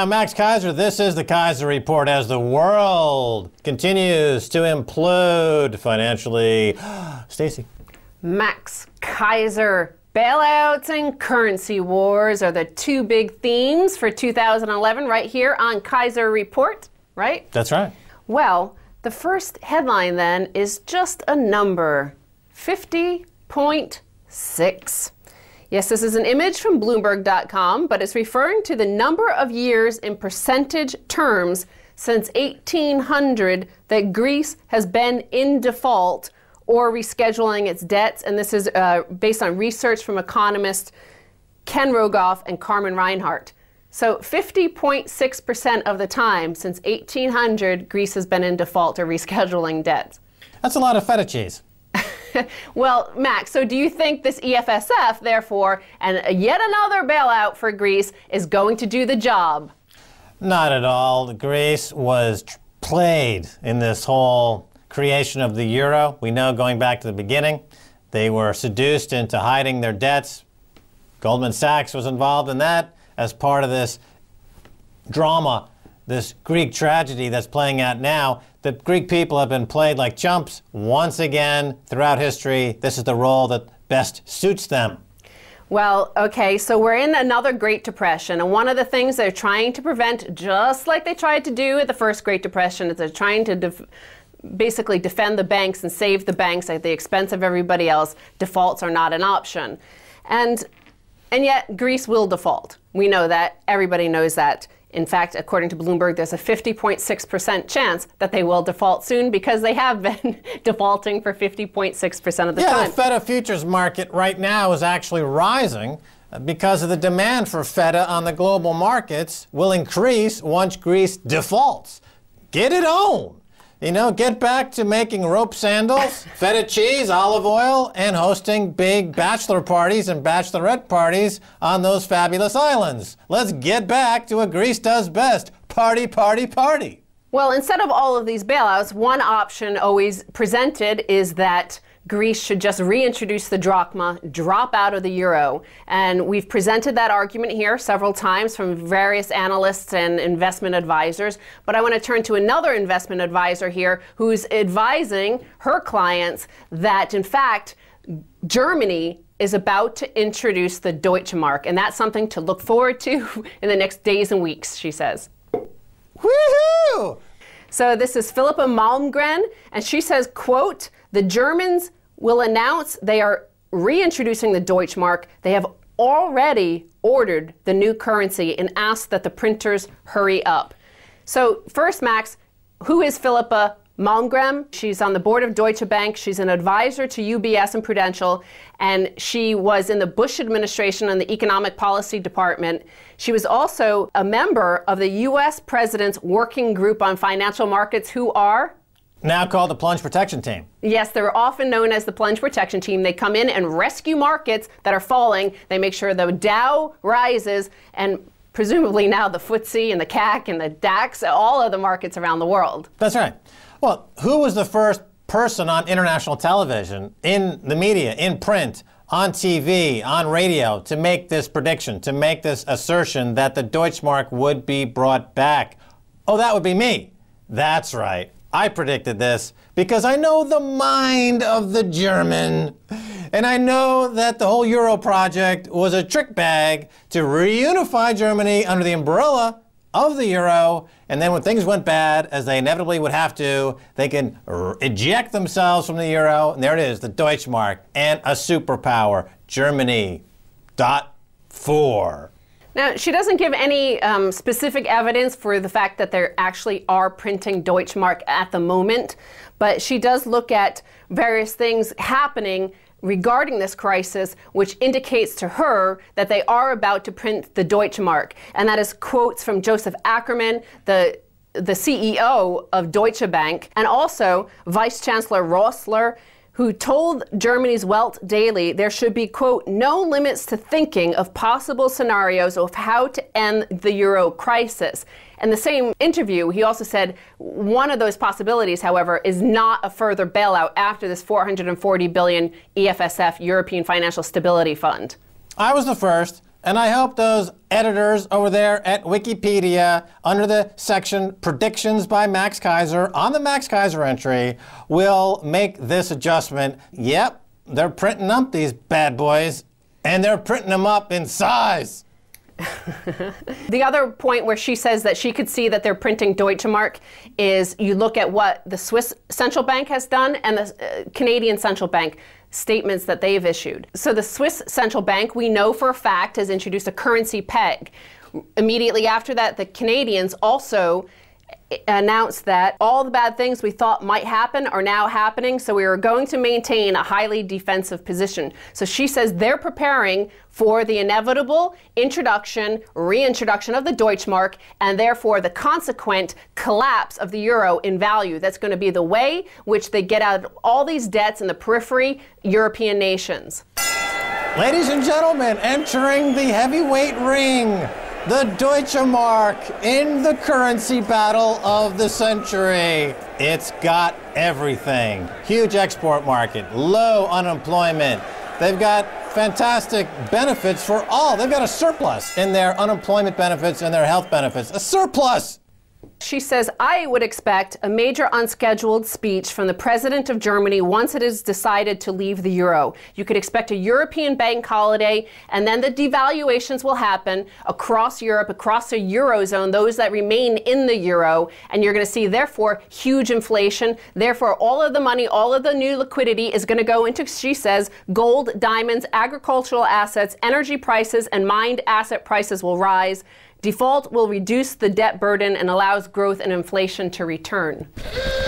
I'm Max Keiser. This is the Keiser Report as the world continues to implode financially. Stacy. Max Keiser. Bailouts and currency wars are the two big themes for 2011 right here on Keiser Report, right? That's right. Well, the first headline then is just a number, 50.6. Yes, this is an image from Bloomberg.com, but it's referring to the number of years in percentage terms since 1800 that Greece has been in default or rescheduling its debts. And this is based on research from economists Ken Rogoff and Carmen Reinhart. So 50.6% of the time since 1800, Greece has been in default or rescheduling debts. That's a lot of feta cheese. Well, Max, so do you think this EFSF, therefore, and yet another bailout for Greece is going to do the job? Not at all. Greece was played in this whole creation of the euro. We know going back to the beginning, they were seduced into hiding their debts. Goldman Sachs was involved in that as part of this drama, this Greek tragedy that's playing out now. The Greek people have been played like chumps once again throughout history. This is the role that best suits them. Well, okay, so we're in another Great Depression, and one of the things they're trying to prevent, just like they tried to do at the first Great Depression, is they're trying to basically defend the banks and save the banks at the expense of everybody else. Defaults are not an option. And yet Greece will default. We know that. Everybody knows that. In fact, according to Bloomberg, there's a 50.6% chance that they will default soon because they have been defaulting for 50.6% of the time. Yeah, the feta futures market right now is actually rising because of the demand for feta on the global markets will increase once Greece defaults. Get it on. You know, get back to making rope sandals, feta cheese, olive oil, and hosting big bachelor parties and bachelorette parties on those fabulous islands. Let's get back to what Greece does best. Party, party, party. Well, instead of all of these bailouts, one option always presented is that Greece should just reintroduce the drachma, drop out of the euro. And we've presented that argument here several times from various analysts and investment advisors. But I want to turn to another investment advisor here who's advising her clients that, in fact, Germany is about to introduce the Deutschmark. And that's something to look forward to in the next days and weeks, she says. Woohoo! So this is Philippa Malmgren, and she says, quote, the Germans will announce they are reintroducing the Deutschmark. They have already ordered the new currency and asked that the printers hurry up. So first, Max, who is Philippa Malmgren? She's on the board of Deutsche Bank. She's an advisor to UBS and Prudential, and she was in the Bush administration in the Economic Policy Department. She was also a member of the U.S. President's Working Group on Financial Markets, who are now called the Plunge Protection Team. Yes, they're often known as the Plunge Protection Team. They come in and rescue markets that are falling. They make sure the Dow rises, and presumably now the FTSE and the CAC and the DAX, all of the markets around the world. That's right. Well, who was the first person on international television, in the media, in print, on TV, on radio, to make this prediction, to make this assertion that the Deutschmark would be brought back? Oh, that would be me. That's right. I predicted this because I know the mind of the German, and I know that the whole Euro project was a trick bag to reunify Germany under the umbrella of the Euro, and then when things went bad, as they inevitably would have to, they can eject themselves from the Euro, and there it is, the Deutschmark, and a superpower, Germany. .4. Now, she doesn't give any specific evidence for the fact that they actually are printing Deutschmark at the moment, but she does look at various things happening regarding this crisis, which indicates to her that they are about to print the Deutschmark. And that is quotes from Joseph Ackerman, the CEO of Deutsche Bank, and also Vice Chancellor Rossler, who told Germany's Welt Daily there should be, quote, no limits to thinking of possible scenarios of how to end the euro crisis. In the same interview, he also said one of those possibilities, however, is not a further bailout after this $440 billion EFSF, European Financial Stability Fund. I was the first And I hope those editors over there at Wikipedia, under the section Predictions by Max Keiser, on the Max Keiser entry, will make this adjustment. Yep, they're printing up these bad boys, and they're printing them up in size. The other point where she says that she could see that they're printing Deutschmark is you look at what the Swiss central bank has done and the Canadian central bank statements that they've issued. So the Swiss central bank, we know for a fact, has introduced a currency peg. Immediately after that, the Canadians also announced that all the bad things we thought might happen are now happening, so we are going to maintain a highly defensive position. So she says they're preparing for the inevitable reintroduction of the Deutschmark, and therefore the consequent collapse of the euro in value. That's going to be the way which they get out of all these debts in the periphery European nations. Ladies and gentlemen, entering the heavyweight ring, the Deutschmark in the currency battle of the century. It's got everything. Huge export market, low unemployment. They've got fantastic benefits for all. They've got a surplus in their unemployment benefits and their health benefits. A surplus! She says, I would expect a major unscheduled speech from the president of Germany once it is decided to leave the euro. You could expect a European bank holiday, and then the devaluations will happen across Europe, across the eurozone, those that remain in the euro, and you're going to see, therefore, huge inflation. Therefore, all of the money, all of the new liquidity is going to go into, she says, gold, diamonds, agricultural assets, energy prices, and mined asset prices will rise. Default will reduce the debt burden and allows growth and inflation to return.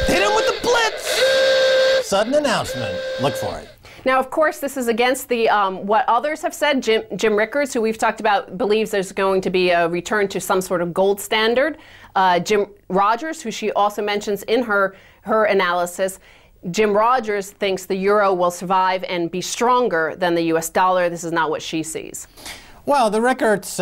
Hit him with the blitz! Sudden announcement. Look for it. Now, of course, this is against the what others have said. Jim Rickards, who we've talked about, believes there's going to be a return to some sort of gold standard. Jim Rogers, who she also mentions in her analysis, Jim Rogers thinks the euro will survive and be stronger than the U.S. dollar. This is not what she sees. Well, the Rickards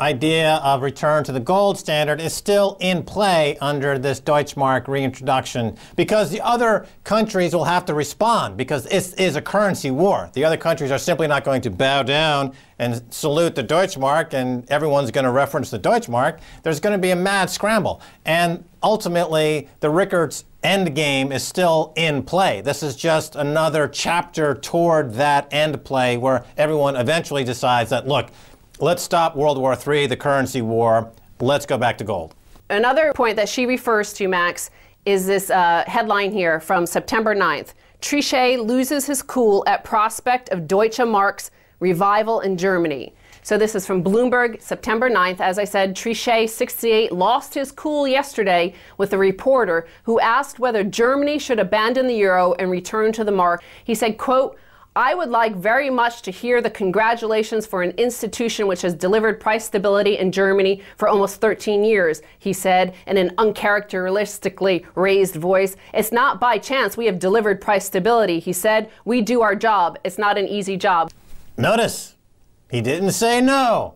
idea of return to the gold standard is still in play under this Deutschmark reintroduction because the other countries will have to respond because this is a currency war. The other countries are simply not going to bow down and salute the Deutschmark and everyone's going to reference the Deutschmark. There's going to be a mad scramble. And ultimately, the Rickards end game is still in play. This is just another chapter toward that end play where everyone eventually decides that, look, let's stop World War III, the currency war. Let's go back to gold. Another point that she refers to, Max, is this headline here from September 9th. Trichet loses his cool at prospect of Deutsche Mark's revival in Germany. So this is from Bloomberg, September 9th. As I said, Trichet, 68, lost his cool yesterday with a reporter who asked whether Germany should abandon the euro and return to the mark. He said, quote, I would like very much to hear the congratulations for an institution which has delivered price stability in Germany for almost 13 years, he said in an uncharacteristically raised voice. It's not by chance we have delivered price stability, he said. We do our job. It's not an easy job. Notice, he didn't say no.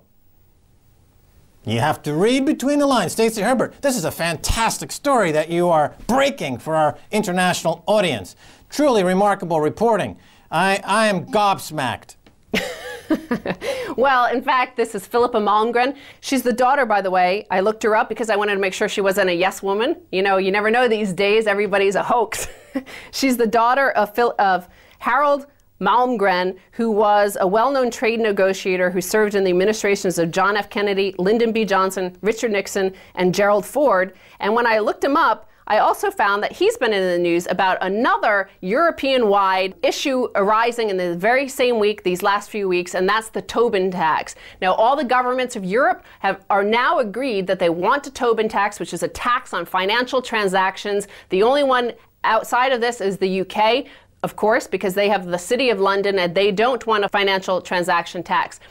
You have to read between the lines. Stacy Herbert, this is a fantastic story that you are breaking for our international audience. Truly remarkable reporting. I am gobsmacked. Well, in fact, this is Philippa Malmgren. She's the daughter, by the way. I looked her up because I wanted to make sure she wasn't a yes woman. You know, you never know these days. Everybody's a hoax. She's the daughter of Harold Malmgren, who was a well-known trade negotiator who served in the administrations of John F. Kennedy, Lyndon B. Johnson, Richard Nixon, and Gerald Ford. And when I looked him up, I also found that he's been in the news about another European-wide issue arising in the very same week, these last few weeks, and that's the Tobin tax. Now, all the governments of Europe are now agreed that they want a Tobin tax, which is a tax on financial transactions. The only one outside of this is the UK, of course, because they have the City of London and they don't want a financial transaction tax.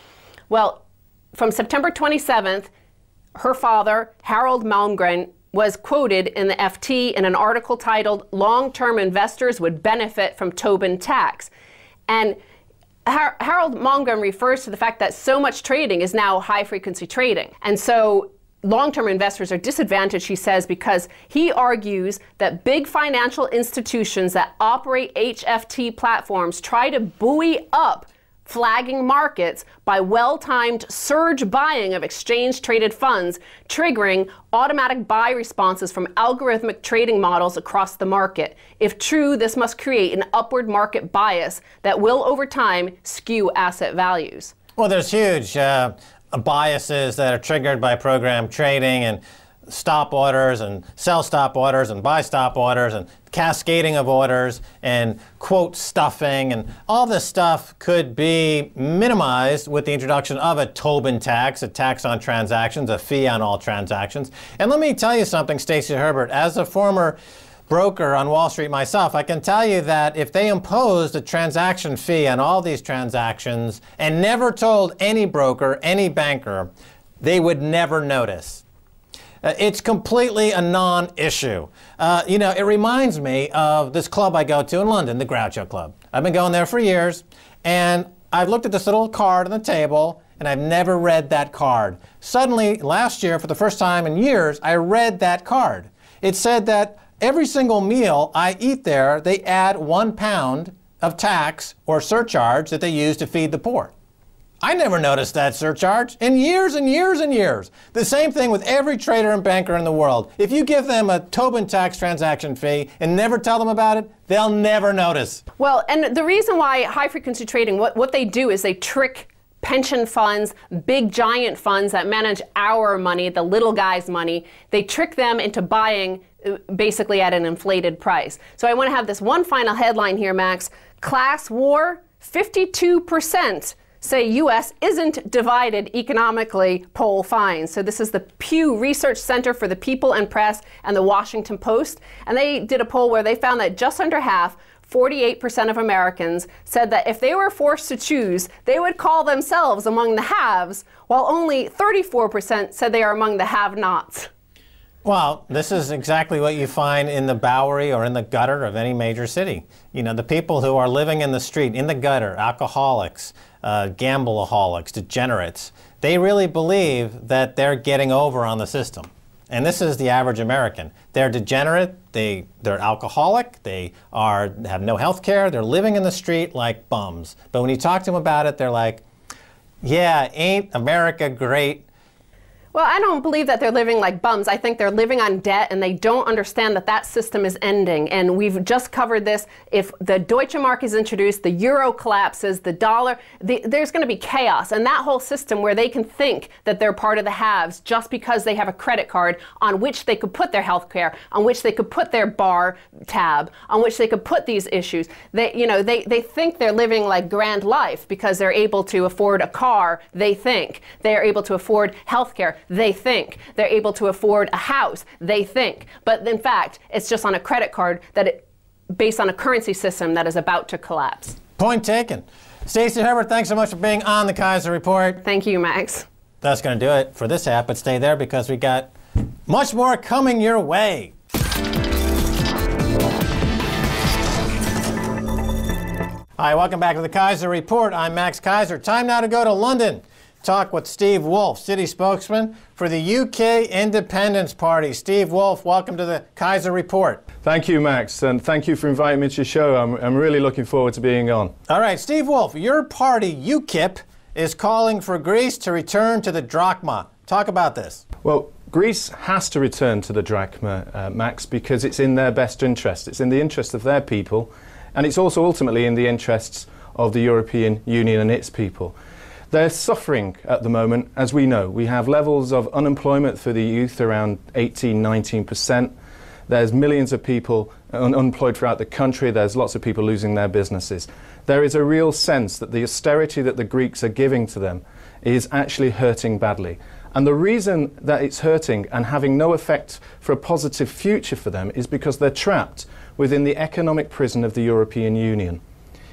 Well, from September 27th, her father, Harold Malmgren, was quoted in the FT in an article titled, Long-Term Investors Would Benefit from Tobin Tax. And Harold Malmgren refers to the fact that so much trading is now high-frequency trading. And so long-term investors are disadvantaged, he says, because he argues that big financial institutions that operate HFT platforms try to buoy up flagging markets by well-timed surge buying of exchange-traded funds, triggering automatic buy responses from algorithmic trading models across the market. If true, this must create an upward market bias that will, over time, skew asset values. Well, there's huge biases that are triggered by program trading and stop orders and sell stop orders and buy stop orders and cascading of orders and quote stuffing, and all this stuff could be minimized with the introduction of a Tobin tax, a tax on transactions, a fee on all transactions. And let me tell you something, Stacy Herbert, as a former broker on Wall Street myself, I can tell you that if they imposed a transaction fee on all these transactions and never told any broker, any banker, they would never notice. It's completely a non-issue. You know, it reminds me of this club I go to in London, the Groucho Club. I've been going there for years, and I've looked at this little card on the table, and I've never read that card. Suddenly, last year, for the first time in years, I read that card. It said that every single meal I eat there, they add 1 pound of tax or surcharge that they use to feed the poor. I never noticed that surcharge in years and years and years. The same thing with every trader and banker in the world. If you give them a Tobin tax transaction fee and never tell them about it, they'll never notice. Well, and the reason why high-frequency trading, what they do is they trick pension funds, big giant funds that manage our money, the little guy's money. They trick them into buying basically at an inflated price. So I want to have this one final headline here, Max. Class war, 52% say U.S. isn't divided economically, poll finds. So this is the Pew Research Center for the People and Press and the Washington Post. And they did a poll where they found that just under half, 48% of Americans, said that if they were forced to choose, they would call themselves among the haves, while only 34% said they are among the have-nots. Well, this is exactly what you find in the Bowery or in the gutter of any major city. You know, the people who are living in the street, in the gutter, alcoholics, gambleaholics, degenerates, they really believe that they're getting over on the system. And this is the average American. They're degenerate, they're alcoholic, they have no health care, they're living in the street like bums. But when you talk to them about it, they're like, yeah, ain't America great? Well, I don't believe that they're living like bums. I think they're living on debt, and they don't understand that that system is ending. And we've just covered this. If the Deutschmark is introduced, the euro collapses, the dollar, there's going to be chaos. And that whole system where they can think that they're part of the haves just because they have a credit card on which they could put their health care, on which they could put their bar tab, on which they could put these issues. They think they're living like grand life because they're able to afford a car, they think. They're able to afford health care. They think. They're able to afford a house. They think. But in fact, it's just on a credit card based on a currency system that is about to collapse. Point taken. Stacy Herbert, thanks so much for being on the Keiser Report. Thank you, Max. That's going to do it for this half, but stay there because we got much more coming your way. Hi, welcome back to the Keiser Report. I'm Max Keiser. Time now to go to London. Talk with Steve Woolfe, city spokesman for the UK Independence Party. Steve Woolfe, welcome to the Keiser Report. Thank you, Max, and thank you for inviting me to your show. I'm really looking forward to being on. All right, Steve Woolfe, your party, UKIP, is calling for Greece to return to the Drachma. Talk about this. Well, Greece has to return to the Drachma, Max, because it's in their best interest. It's in the interest of their people, and it's also ultimately in the interests of the European Union and its people. They're suffering at the moment, as we know. We have levels of unemployment for the youth around 18–19%. There's millions of people unemployed throughout the country. There's lots of people losing their businesses. There is a real sense that the austerity that the Greeks are giving to them is actually hurting badly. And the reason that it's hurting and having no effect for a positive future for them is because they're trapped within the economic prison of the European Union.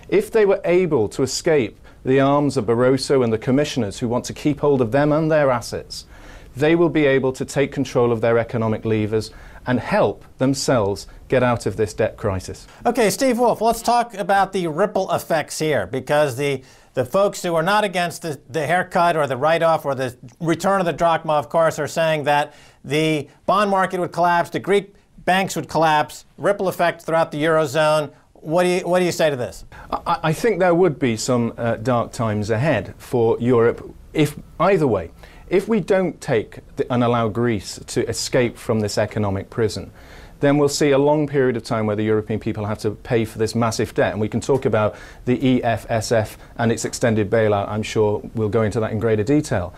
If they were able to escape the arms of Barroso and the commissioners who want to keep hold of them and their assets, they will be able to take control of their economic levers and help themselves get out of this debt crisis. Okay, Steve Woolfe, let's talk about the ripple effects here, because the folks who are not against the haircut or the write-off or the return of the drachma, of course, are saying that the bond market would collapse, the Greek banks would collapse, ripple effect throughout the Eurozone. what do you say to this? I think there would be some dark times ahead for Europe if either way. If we don't take and allow Greece to escape from this economic prison, then we'll see a long period of time where the European people have to pay for this massive debt. And we can talk about the EFSF and its extended bailout. I'm sure we'll go into that in greater detail.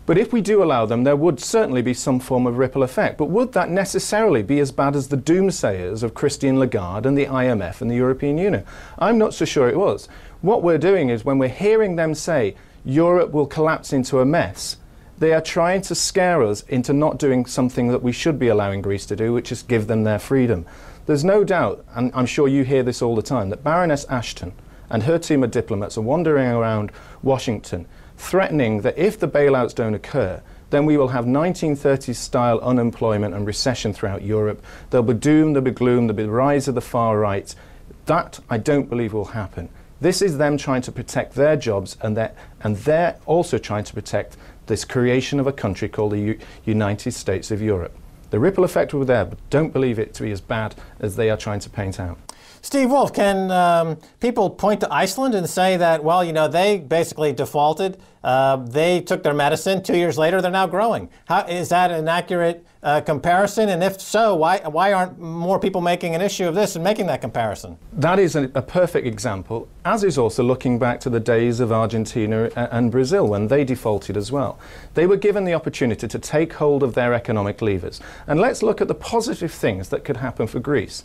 But if we do allow them, there would certainly be some form of ripple effect. But would that necessarily be as bad as the doomsayers of Christine Lagarde and the IMF and the European Union? I'm not so sure it was. What we're doing is when we're hearing them say Europe will collapse into a mess, they are trying to scare us into not doing something that we should be allowing Greece to do, which is give them their freedom. There's no doubt, and I'm sure you hear this all the time, that Baroness Ashton and her team of diplomats are wandering around Washington threatening that if the bailouts don't occur, then we will have 1930s style unemployment and recession throughout Europe. There'll be doom, there'll be gloom, there'll be the rise of the far right. That I don't believe will happen. This is them trying to protect their jobs, and they're also trying to protect this creation of a country called the United States of Europe. The ripple effect will be there, but don't believe it to be as bad as they are trying to paint out. Steve Woolfe, can people point to Iceland and say that, well, you know, they basically defaulted, they took their medicine, 2 years later they're now growing? Is that an accurate comparison? And if so, why aren't more people making an issue of this and making that comparison? That is a perfect example, as is also looking back to the days of Argentina and Brazil when they defaulted as well. They were given the opportunity to take hold of their economic levers. And let's look at the positive things that could happen for Greece.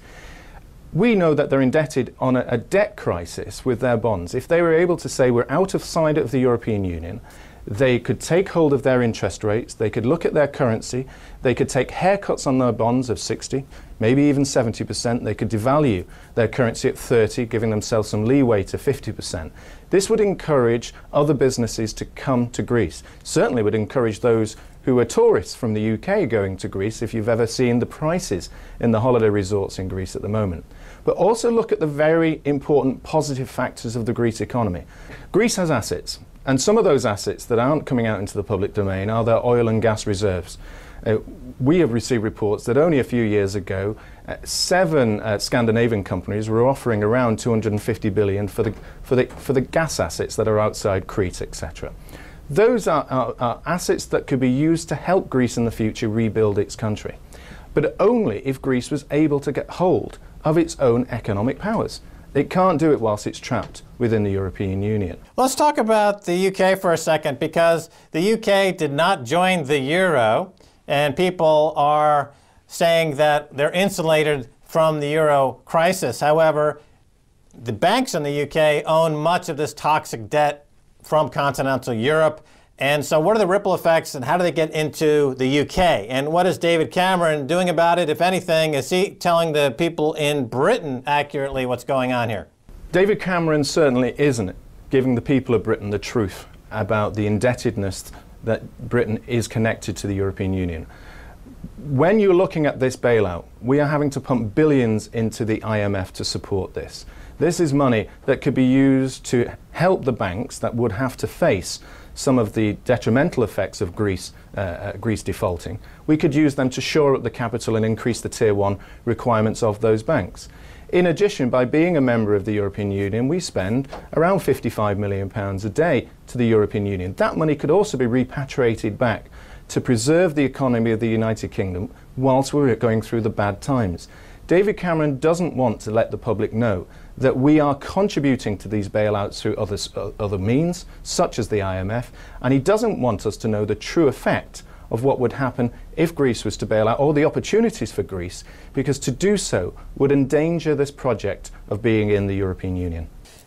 We know that they're indebted on a debt crisis with their bonds. If they were able to say we're out of sight of the European Union, they could take hold of their interest rates, they could look at their currency, they could take haircuts on their bonds of 60, maybe even 70%, they could devalue their currency at 30, giving themselves some leeway to 50%. This would encourage other businesses to come to Greece. Certainly would encourage those who are tourists from the UK going to Greece, if you've ever seen the prices in the holiday resorts in Greece at the moment. But also look at the very important positive factors of the Greece economy. Greece has assets, and some of those assets that aren't coming out into the public domain are their oil and gas reserves. We have received reports that only a few years ago, 7 Scandinavian companies were offering around 250 billion for the gas assets that are outside Crete, etc. Those are assets that could be used to help Greece in the future rebuild its country, but only if Greece was able to get hold of its own economic powers. It can't do it whilst it's trapped within the European Union. Let's talk about the UK for a second, because the UK did not join the euro, and people are saying that they're insulated from the euro crisis. However, the banks in the UK own much of this toxic debt from continental Europe. And so what are the ripple effects, and how do they get into the UK? And what is David Cameron doing about it, if anything? Is he telling the people in Britain accurately what's going on here? David Cameron certainly isn't giving the people of Britain the truth about the indebtedness that Britain is connected to the European Union. When you're looking at this bailout, we are having to pump billions into the IMF to support this. This is money that could be used to help the banks that would have to face some of the detrimental effects of Greece defaulting. We could use them to shore up the capital and increase the Tier 1 requirements of those banks. In addition, by being a member of the European Union, we spend around £55 million a day to the European Union. That money could also be repatriated back to preserve the economy of the United Kingdom whilst we're going through the bad times. David Cameron doesn't want to let the public know that we are contributing to these bailouts through other means, such as the IMF, and he doesn't want us to know the true effect of what would happen if Greece was to bail out, or the opportunities for Greece, because to do so would endanger this project of being in the European Union.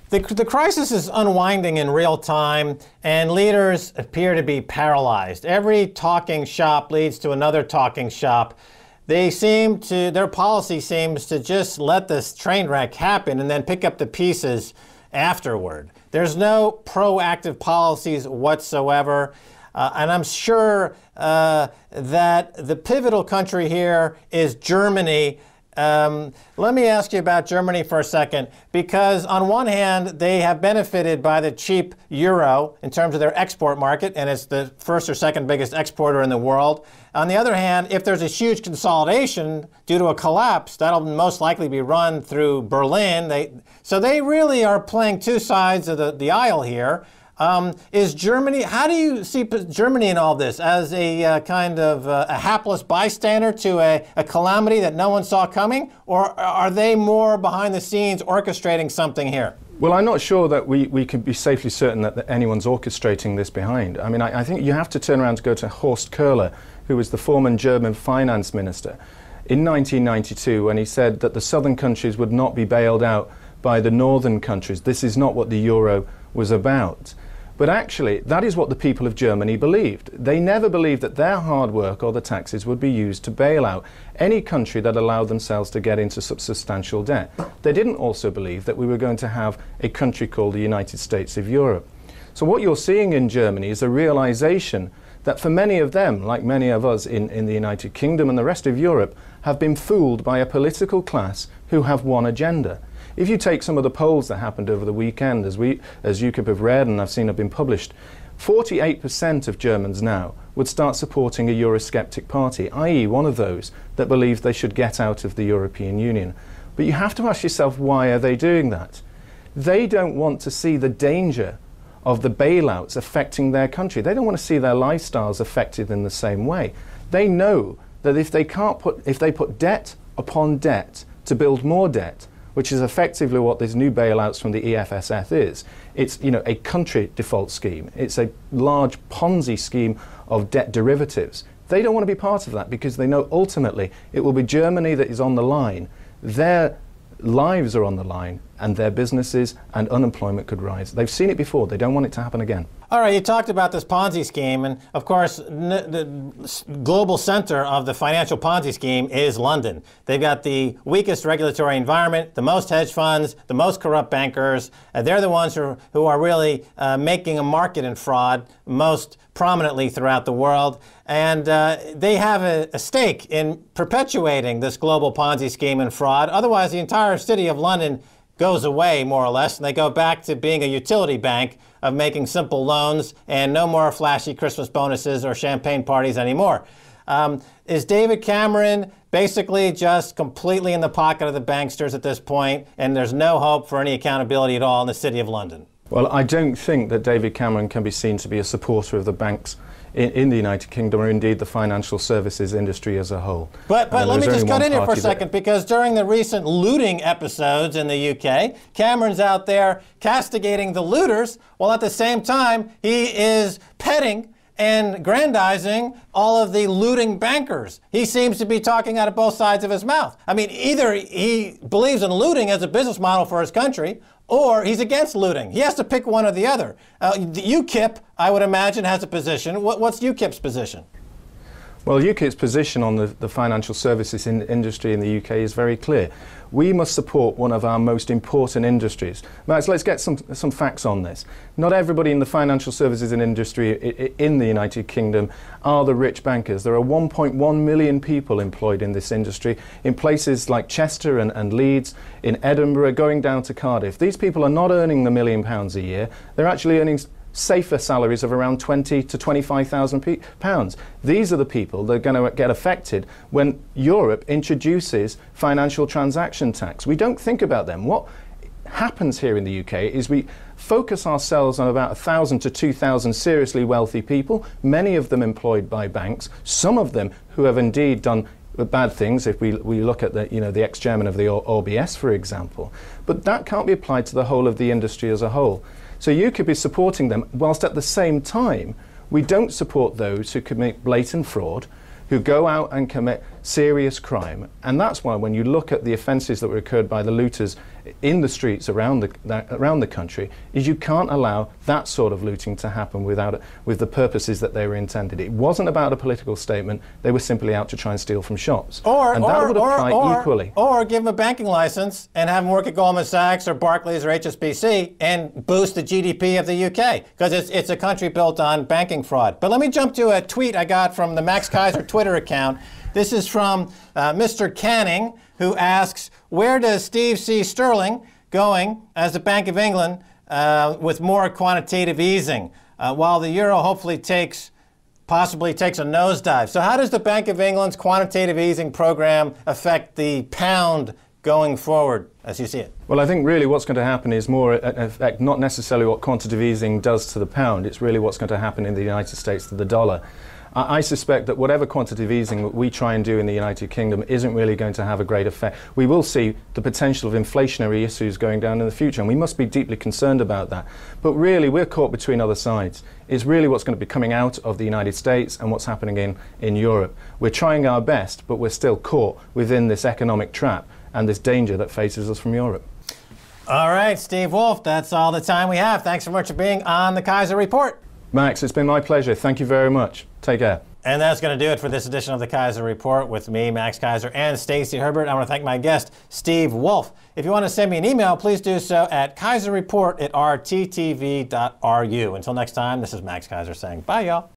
The crisis is unwinding in real time, and leaders appear to be paralyzed. Every talking shop leads to another talking shop. Their policy seems to just let this train wreck happen and then pick up the pieces afterward. There's no proactive policies whatsoever. And I'm sure that the pivotal country here is Germany. Let me ask you about Germany for a second, because on one hand, they have benefited by the cheap euro in terms of their export market, and it's the first or second biggest exporter in the world. On the other hand, if there's a huge consolidation due to a collapse, that'll most likely be run through Berlin. So they really are playing two sides of the aisle here. Is Germany, how do you see Germany in all this? As a kind of a hapless bystander to a calamity that no one saw coming? Or are they more behind the scenes orchestrating something here? Well, I'm not sure that we can be safely certain that anyone's orchestrating this behind. I mean, I think you have to turn around to go to Horst Köhler, who was the former German finance minister, in 1992, when he said that the southern countries would not be bailed out by the northern countries. This is not what the euro was about. But actually, that is what the people of Germany believed. They never believed that their hard work or the taxes would be used to bail out any country that allowed themselves to get into substantial debt. They didn't also believe that we were going to have a country called the United States of Europe. So what you're seeing in Germany is a realization that for many of them, like many of us in the United Kingdom and the rest of Europe, have been fooled by a political class who have one agenda. If you take some of the polls that happened over the weekend, as UKIP have read and I've seen have been published, 48% of Germans now would start supporting a Eurosceptic party, i.e. one of those that believe they should get out of the European Union. But you have to ask yourself, why are they doing that? They don't want to see the danger of the bailouts affecting their country. They don't want to see their lifestyles affected in the same way. They know that if they put debt upon debt to build more debt, which is effectively what this new bailouts from the EFSF is. It's, a country default scheme. It's a large Ponzi scheme of debt derivatives. They don't want to be part of that because they know ultimately it will be Germany that is on the line. Their lives are on the line and their businesses and unemployment could rise. They've seen it before. They don't want it to happen again. All right, you talked about this Ponzi scheme, and of course, the global center of the financial Ponzi scheme is London. They've got the weakest regulatory environment, the most hedge funds, the most corrupt bankers. They're the ones who are really making a market in fraud most prominently throughout the world. And they have a stake in perpetuating this global Ponzi scheme and fraud. Otherwise, the entire city of London goes away, more or less, and they go back to being a utility bank of making simple loans and no more flashy Christmas bonuses or champagne parties anymore. Is David Cameron basically just completely in the pocket of the banksters at this point, and there's no hope for any accountability at all in the City of London? Well, I don't think that David Cameron can be seen to be a supporter of the banks in the United Kingdom, or indeed the financial services industry as a whole. But let me just cut in here for a second, because during the recent looting episodes in the UK, Cameron's out there castigating the looters, while at the same time he is petting and aggrandizing all of the looting bankers. He seems to be talking out of both sides of his mouth. I mean, either he believes in looting as a business model for his country, or he's against looting. He has to pick one or the other. UKIP, I would imagine, has a position. What's UKIP's position? Well, UKIP's position on the financial services industry in the UK is very clear. We must support one of our most important industries. Max, let's get some facts on this. Not everybody in the financial services industry in the United Kingdom are the rich bankers. There are 1.1 million people employed in this industry in places like Chester and Leeds, in Edinburgh, going down to Cardiff. These people are not earning the £1 million a year. They're actually earning safer salaries of around £20,000 to £25,000. These are the people that are going to get affected when Europe introduces financial transaction tax. We don't think about them. What happens here in the UK is we focus ourselves on about 1,000 to 2,000 seriously wealthy people, many of them employed by banks, some of them who have indeed done bad things, if we look at the ex-chairman of the OBS, for example. But that can't be applied to the whole of the industry as a whole. So UKIP is supporting them, whilst at the same time, we don't support those who commit blatant fraud, who go out and commit serious crime. And that's why when you look at the offences that were occurred by the looters in the streets around the country, is you can't allow that sort of looting to happen with the purposes that they were intended. It wasn't about a political statement. They were simply out to try and steal from shops. That would apply equally. Or give them a banking license and have them work at Goldman Sachs or Barclays or HSBC and boost the GDP of the UK, because it's a country built on banking fraud. But let me jump to a tweet I got from the Max Keiser Twitter account. This is from Mr. Canning, who asks, where does Steve see sterling going as the Bank of England with more quantitative easing, while the euro hopefully possibly takes a nosedive? So how does the Bank of England's quantitative easing program affect the pound going forward, as you see it? Well, I think really what's going to happen is more affect not necessarily what quantitative easing does to the pound. It's really what's going to happen in the United States to the dollar. I suspect that whatever quantitative easing that we try and do in the United Kingdom isn't really going to have a great effect. We will see the potential of inflationary issues going down in the future, and we must be deeply concerned about that. But really, we're caught between other sides. It's really what's going to be coming out of the United States and what's happening in Europe. We're trying our best, but we're still caught within this economic trap and this danger that faces us from Europe. All right, Steve Woolfe, that's all the time we have. Thanks so much for being on the Keiser Report. Max, it's been my pleasure. Thank you very much. Take care. And that's going to do it for this edition of the Keiser Report with me, Max Keiser, and Stacy Herbert. I want to thank my guest, Steve Woolfe. If you want to send me an email, please do so at keiserreport@rttv.ru. Until next time, this is Max Keiser saying bye, y'all.